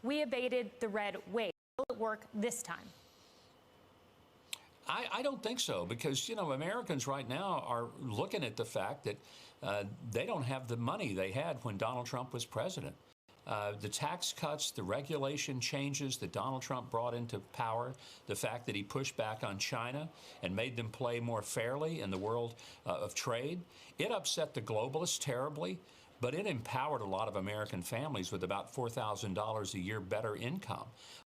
We abated the red wave. Will it work this time? I don't think so, because, Americans right now are looking at the fact that they don't have the money they had when Donald Trump was president. The tax cuts, the regulation changes that Donald Trump brought into power, the fact that he pushed back on China and made them play more fairly in the world of trade, it upset the globalists terribly, but it empowered a lot of American families with about $4,000 a year better income.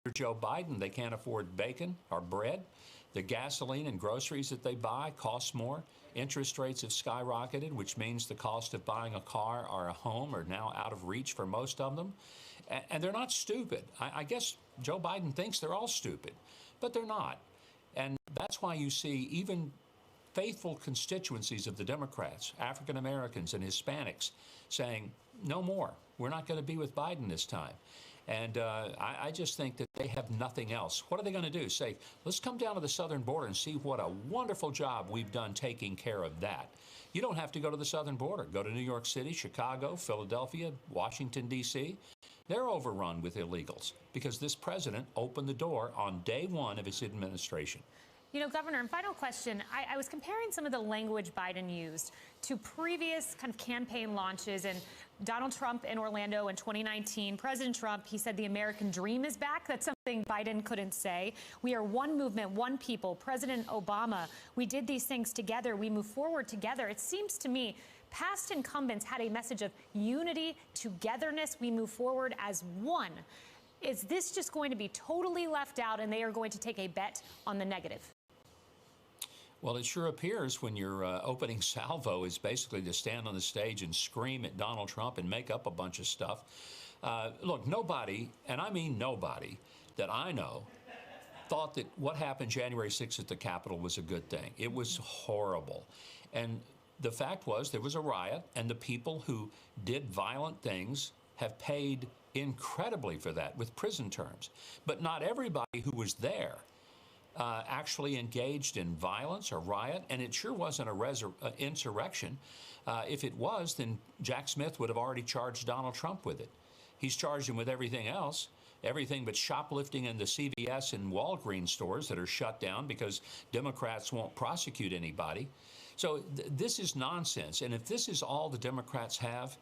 Under Joe Biden, they can't afford bacon or bread. The gasoline and groceries that they buy cost more. Interest rates have skyrocketed, which means the cost of buying a car or a home are now out of reach for most of them. And they're not stupid. I guess Joe Biden thinks they're all stupid, but they're not. And that's why you see even faithful constituencies of the Democrats, African Americans and Hispanics, saying, no more. We're not going to be with Biden this time. And I just think that they have nothing else. What are they going to do? Say, let's come down to the southern border and see what a wonderful job we've done taking care of that. You don't have to go to the southern border. Go to New York City, Chicago, Philadelphia, Washington, D.C. They're overrun with illegals because this president opened the door on day one of his administration. Governor, and final question, I was comparing some of the language Biden used to previous kind of campaign launches, and Donald Trump in Orlando in 2019, President Trump, he said the American dream is back. That's something Biden couldn't say. We are one movement, one people. President Obama, we did these things together. We move forward together. It seems to me past incumbents had a message of unity, togetherness. We move forward as one. Is this just going to be totally left out and they are going to take a bet on the negative? Well, it sure appears when your opening salvo is basically to stand on the stage and scream at Donald Trump and make up a bunch of stuff. Look, nobody, and I mean nobody, that I know thought that what happened January 6th at the Capitol was a good thing. It was horrible. And the fact was there was a riot, and the people who did violent things have paid incredibly for that with prison terms. But not everybody who was there actually engaged in violence or riot, and it sure wasn't an insurrection. If it was, then Jack Smith would have already charged Donald Trump with it. He's charged him with everything else, everything but shoplifting in the CVS and Walgreens stores that are shut down because Democrats won't prosecute anybody. So this is nonsense, and if this is all the Democrats have,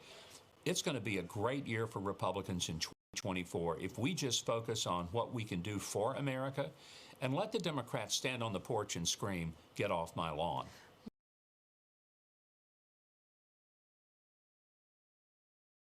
it's going to be a great year for Republicans in 2024 if we just focus on what we can do for America and let the Democrats stand on the porch and scream, "Get off my lawn."